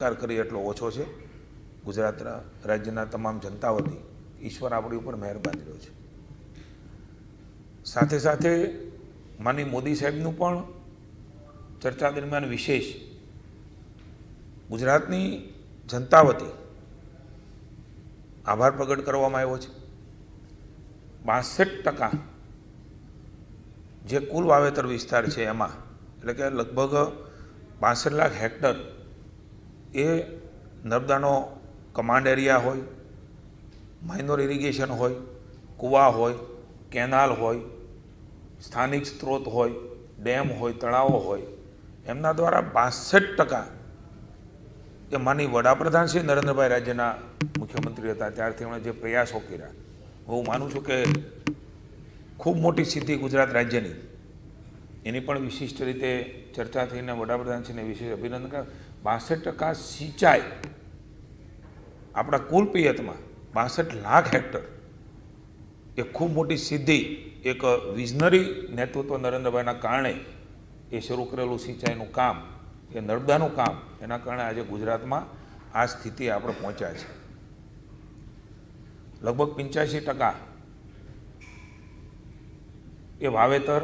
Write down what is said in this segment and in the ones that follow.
કરી એટલો ઓછો છે। ગુજરાત રાજ્યના તમામ જનતા વતી ઈશ્વર આપણી ઉપર મહેરબાન રહ્યો છે। સાથે સાથે માનનીય મોદી સાહેબનું પણ ચર્ચા દરમિયાન વિશેષ ગુજરાતની જનતા વતી આભાર પ્રગટ કરવામાં આવ્યો છે। 62% જે કુલ વાવેતર વિસ્તાર છે એમાં એટલે કે લગભગ 62 લાખ હેક્ટર એ નર્મદાનો કમાન્ડ એરિયા હોય, માઇનોર ઇરિગેશન હોય, કૂવા હોય, કેનાલ હોય, સ્થાનિક સ્ત્રોત હોય, ડેમ હોય, તળાવો હોય, એમના દ્વારા 62% એ માનનીય વડાપ્રધાન શ્રી નરેન્દ્રભાઈ રાજ્યના મુખ્યમંત્રી હતા ત્યારથી એમણે જે પ્રયાસો કર્યા, હું માનું છું કે ખૂબ મોટી સિદ્ધિ ગુજરાત રાજ્યની, એની પણ વિશિષ્ટ રીતે ચર્ચા થઈને વડાપ્રધાનશ્રીને વિશેષ અભિનંદન કર્યા। 62% સિંચાઈ આપણા કુલ પિયતમાં 62 લાખ હેક્ટર એ ખૂબ મોટી સિદ્ધિ, એક વિઝનરી નેતૃત્વ નરેન્દ્રભાઈના કારણે એ શરૂ કરેલું સિંચાઈનું કામ, એ નર્મદાનું કામ, એના કારણે આજે ગુજરાતમાં આ સ્થિતિ આપણે પહોંચ્યા છે। લગભગ 85% એ વાવેતર,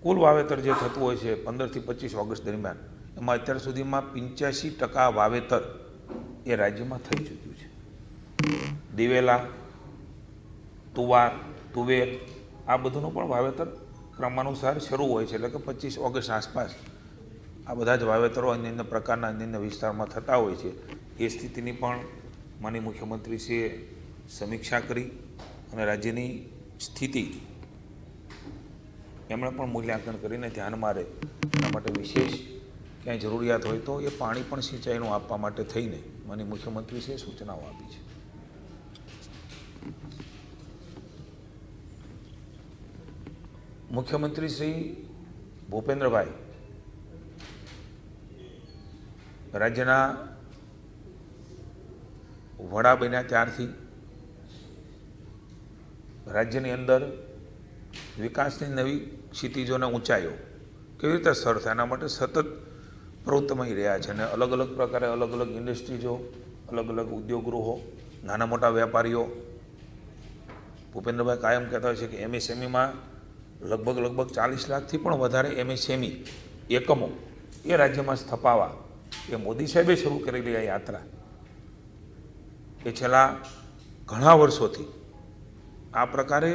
કુલ વાવેતર જે થતું હોય છે 15 થી 25 ઓગસ્ટ દરમિયાન, એમાં અત્યાર સુધીમાં 85% વાવેતર એ રાજ્યમાં થઈ ચૂક્યું છે। દિવેલા, તુવાર, તુવેર આ બધુંનું પણ વાવેતર ક્રમાનુસાર શરૂ હોય છે, એટલે કે 25 ઓગસ્ટ આસપાસ આ બધા જ વાવેતરો અન્ય પ્રકારના અન્ય વિસ્તારમાં થતા હોય છે। એ સ્થિતિની પણ માનનીય મુખ્યમંત્રીશ્રીએ સમીક્ષા કરી અને રાજ્યની સ્થિતિ એમણે પણ મૂલ્યાંકન કરીને ધ્યાનમાં રહે એના માટે વિશેષ ક્યાંય જરૂરિયાત હોય તો એ પાણી પણ સિંચાઈનું આપવા માટે થઈને માનનીય મુખ્યમંત્રીશ્રીએ સૂચનાઓ આપી છે। મુખ્યમંત્રી શ્રી ભૂપેન્દ્રભાઈ રાજ્યના વડા બન્યા ત્યારથી રાજ્યની અંદર વિકાસની નવી ક્ષિતિજોને ઊંચાઈઓ કેવી રીતે સર થાય એના માટે સતત પ્રવૃત્તમય રહ્યા છે અને અલગ અલગ પ્રકારે અલગ અલગ ઇન્ડસ્ટ્રીઝો, અલગ અલગ ઉદ્યોગગૃહો, નાના મોટા વેપારીઓ, ભૂપેન્દ્રભાઈ કાયમ કહેતા હોય છે કે એમએસએમઈમાં લગભગ 40 લાખથી પણ વધારે એમએસએમઈ એકમો એ રાજ્યમાં સ્થપાવા એ મોદી સાહેબે શરૂ કરેલી આ યાત્રા એ છેલ્લા ઘણા વર્ષોથી આ પ્રકારે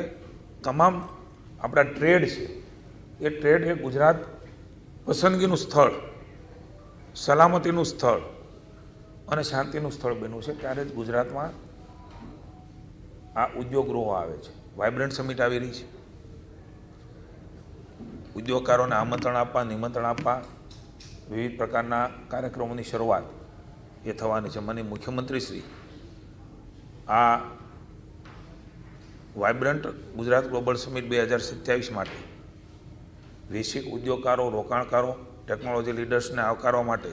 તમામ આપણા ટ્રેડ છે એ ટ્રેડ એ ગુજરાત પસંદગીનું સ્થળ, સલામતીનું સ્થળ અને શાંતિનું સ્થળ બન્યું છે। ત્યારે જ ગુજરાતમાં આ ઉદ્યોગગૃહો આવે છે, વાઇબ્રન્ટ સમિટ આવી રહી છે, ઉદ્યોગકારોને આમંત્રણ આપવા, નિમંત્રણ આપવા, વિવિધ પ્રકારના કાર્યક્રમોની શરૂઆત એ થવાની છે। માનનીય મુખ્યમંત્રીશ્રી આ વાઇબ્રન્ટ ગુજરાત ગ્લોબલ સમિટ 2027 માટે વૈશ્વિક ઉદ્યોગકારો, રોકાણકારો, ટેકનોલોજી લીડર્સને આવકારવા માટે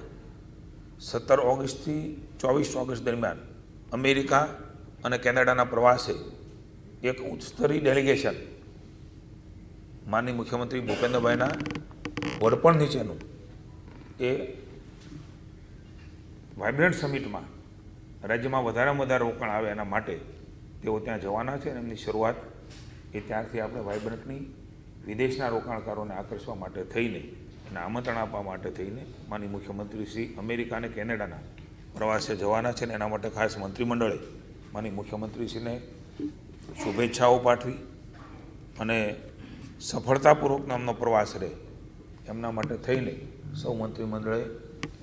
17 ઓગસ્ટથી 24 ઓગસ્ટ દરમિયાન અમેરિકા અને કેનેડાના પ્રવાસે એક ઉચ્ચ સ્તરીય ડેલિગેશન માનનીય મુખ્યમંત્રી ભૂપેન્દ્રભાઈના વડપણ નીચેનું એ વાઇબ્રન્ટ સમિટમાં રાજ્યમાં વધારેમાં વધારે રોકાણ આવે એના માટે તેઓ ત્યાં જવાના છે અને એમની શરૂઆત એ ત્યારથી આપણે વાઇબ્રન્ટની વિદેશના રોકાણકારોને આકર્ષવા માટે થઈને અને આમંત્રણ આપવા માટે થઈને માનનીય મુખ્યમંત્રી શ્રી અમેરિકા અને કેનેડાના પ્રવાસે જવાના છે અને એના માટે ખાસ મંત્રીમંડળે માનનીય મુખ્યમંત્રીશ્રીને શુભેચ્છાઓ પાઠવી અને સફળતાપૂર્વકનો એમનો પ્રવાસ રહે એમના માટે થઈને સૌ મંત્રીમંડળે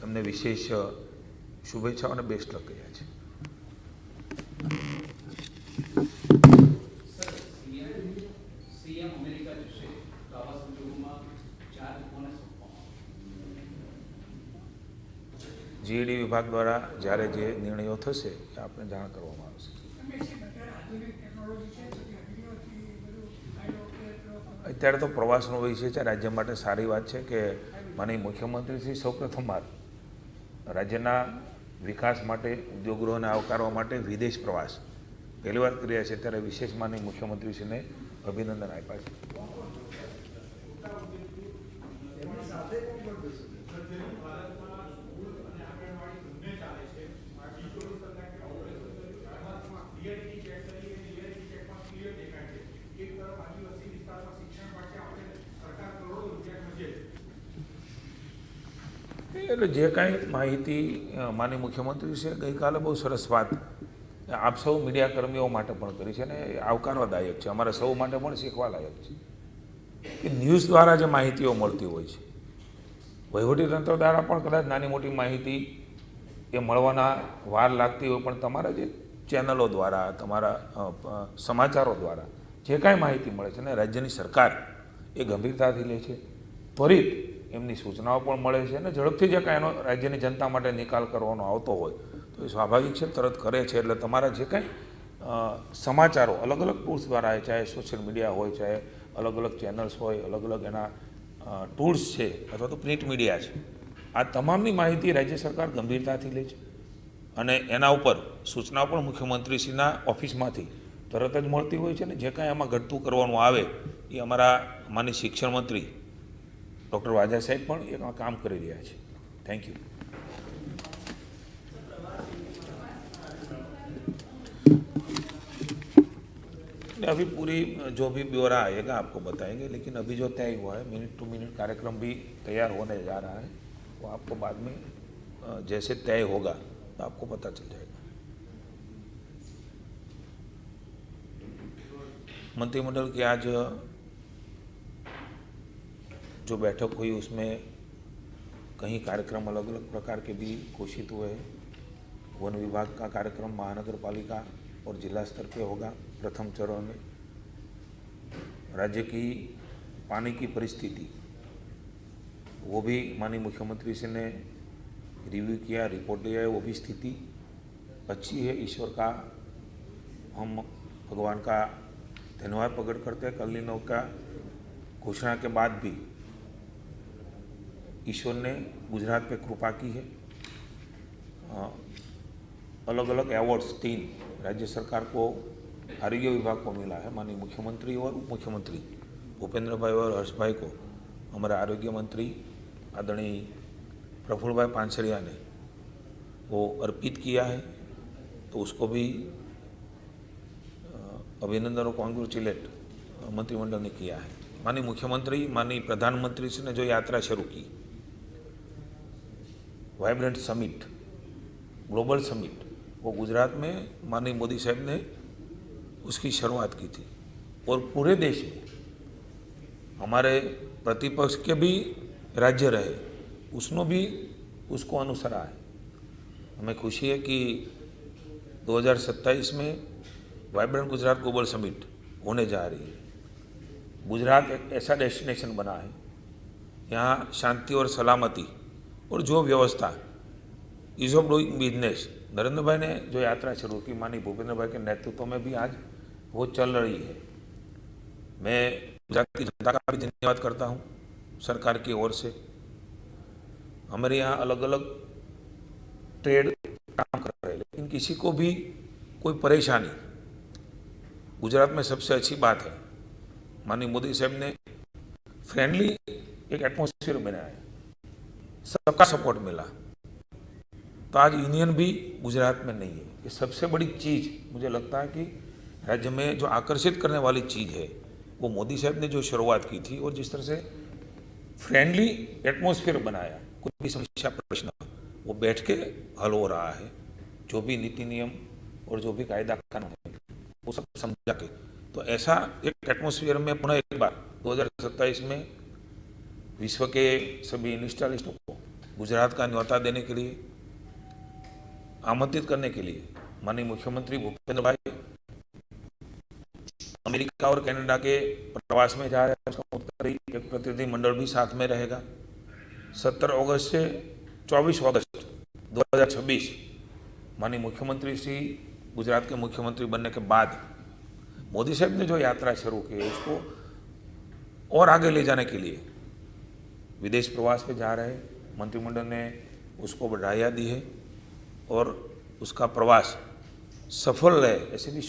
એમને વિશેષ શુભેચ્છાઓ અને બેસ્ટ લક કર્યા છે। જીઈડી વિભાગ દ્વારા જ્યારે જે નિર્ણયો થશે એ આપણે જાણ કરવામાં આવશે। અત્યારે તો પ્રવાસનો વિષય છે, રાજ્ય માટે સારી વાત છે કે માનનીય મુખ્યમંત્રીશ્રી સૌપ્રથમવાર રાજ્યના વિકાસ માટે, ઉદ્યોગગૃહોને આવકારવા માટે વિદેશ પ્રવાસ પહેલી વાર કર્યા છે, ત્યારે વિશેષ માનનીય મુખ્યમંત્રીશ્રીને અભિનંદન આપ્યા છે। એટલે જે કાંઈ માહિતી માનનીય મુખ્યમંત્રી છે ગઈકાલે બહુ સરસ વાત આપ સૌ મીડિયા કર્મીઓ માટે પણ કરી છે અને આવકારવાદાયક છે, અમારા સૌ માટે પણ શીખવાલાયક છે કે ન્યૂઝ દ્વારા જે માહિતીઓ મળતી હોય છે, વહીવટીતંત્ર દ્વારા પણ કદાચ નાની મોટી માહિતી એ મળવાના વાર લાગતી હોય, પણ તમારા જે ચેનલો દ્વારા, તમારા સમાચારો દ્વારા જે કાંઈ માહિતી મળે છે ને રાજ્યની સરકાર એ ગંભીરતાથી લે છે, ત્વરિત એમની સૂચનાઓ પણ મળે છે અને ઝડપથી જે કાંઈ એનો રાજ્યની જનતા માટે નિકાલ કરવાનો આવતો હોય તો એ સ્વાભાવિક છે, તરત કરે છે. એટલે તમારા જે કાંઈ સમાચારો અલગ અલગ ટૂલ્સ દ્વારા આવે, ચાહે સોશિયલ મીડિયા હોય, ચાહે અલગ અલગ ચેનલ્સ હોય, અલગ અલગ એના ટૂલ્સ છે અથવા તો પ્રિન્ટ મીડિયા છે, આ તમામની માહિતી રાજ્ય સરકાર ગંભીરતાથી લે છે અને એના ઉપર સૂચનાઓ પણ મુખ્યમંત્રીશ્રીના ઓફિસમાંથી તરત જ મળતી હોય છે. ને જે કાંઈ આમાં ઘટતું કરવાનું આવે એ અમારા માનનીય શિક્ષણ મંત્રી ડૉક્ટર વાજા સાહેબ પણ એમાં કામ કરી રહ્યા છે. Thank you. अभी पूरी जो भी ब्यौरा आएगा आपको बताएंगे, लेकिन अभी जो तय हुआ है मिनट टू मिनट कार्यक्रम भी तैयार होने जा रहा है, वो आपको बाद में जैसे तय होगा तो आपको पता चल जाएगा. मंत्रिमंडल की आज जो बैठक हुई उसमें कई कार्यक्रम अलग अलग प्रकार के भी घोषित हुए हैं. वन विभाग का कार्यक्रम महानगर पालिका और जिला स्तर पे होगा. प्रथम चरण में राज्य की पानी की परिस्थिति वो भी माननीय मुख्यमंत्री से ने रिव्यू किया, रिपोर्ट दिया है. वो भी स्थिति अच्छी है. ईश्वर का हम भगवान का धन्यवाद प्रकट करते हैं. कल दिनों का घोषणा के बाद भी ईश्वर ने गुजरात पे कृपा की है. अलग अलग अवार्ड्स 3 राज्य सरकार को आरोग्य विभाग को मिला है. माननीय मुख्यमंत्री और उप मुख्यमंत्री भूपेंद्र भाई और हर्ष भाई को हमारे आरोग्य मंत्री आदरणीय प्रफुल्ल भाई पानसरिया ने वो अर्पित किया है, तो उसको भी अभिनंदन और कॉन्ग्रेचुलेट मंत्रिमंडल ने किया है. माननीय मुख्यमंत्री, माननीय प्रधानमंत्री से ने जो यात्रा शुरू की, वाइब्रेंट समिट, ग्लोबल समिट, वो गुजरात में माननीय मोदी साहब ने उसकी शुरुआत की थी और पूरे देश में हमारे प्रतिपक्ष के भी राज्य रहे उसनो भी उसको अनुसरा है. हमें खुशी है कि 2027 में वाइब्रेंट गुजरात ग्लोबल समिट होने जा रही है. गुजरात एक ऐसा डेस्टिनेशन बना है, यहाँ शांति और सलामती और जो व्यवस्था, ease of doing business, Narendra bhai ने जो यात्रा शुरू की माननीय भूपेंद्र भाई के नेतृत्व में भी आज वो चल रही है. मैं गुजरात की जनता का भी धन्यवाद करता हूँ. सरकार की ओर से हमारे यहाँ अलग अलग ट्रेड काम कर रहे हैं, लेकिन किसी को भी कोई परेशानी, गुजरात में सबसे अच्छी बात है माननीय मोदी साहब ने फ्रेंडली एक एटमॉस्फेयर बनाया है, सबका सपोर्ट मिला. तो आज यूनियन भी गुजरात में नहीं है. ये सबसे बड़ी चीज़ मुझे लगता है कि राज्य में जो आकर्षित करने वाली चीज़ है वो मोदी साहब ने जो शुरुआत की थी और जिस तरह से फ्रेंडली एटमॉस्फेयर बनाया, कोई भी समस्या प्रश्न वो बैठ के हल हो रहा है. जो भी नीति नियम और जो भी कायदा कानून है वो सब समझा के, तो ऐसा एक एटमॉस्फेयर में पुनः एक बार 2027 में विश्व के सभी इंडस्ट्रियलिस्टों को गुजरात का न्योता देने के लिए, आमंत्रित करने के लिए माननीय मुख्यमंत्री भूपेंद्र भाई अमेरिका और कनाडा के प्रवास में जा रहे हैं. उसका उत्तरी एक प्रतिनिधि मंडल भी साथ में रहेगा. 17 अगस्त से 24 अगस्त 2026 माननीय मुख्यमंत्री श्री गुजरात के मुख्यमंत्री बनने के बाद मोदी साहब ने जो यात्रा शुरू की है उसको और आगे ले जाने के लिए विदेश प्रवास पे जा रहे हैं. मंत्रिमंडल ने उसको बधाइयाँ दी है और उसका प्रवास सफल रहे ऐसे भी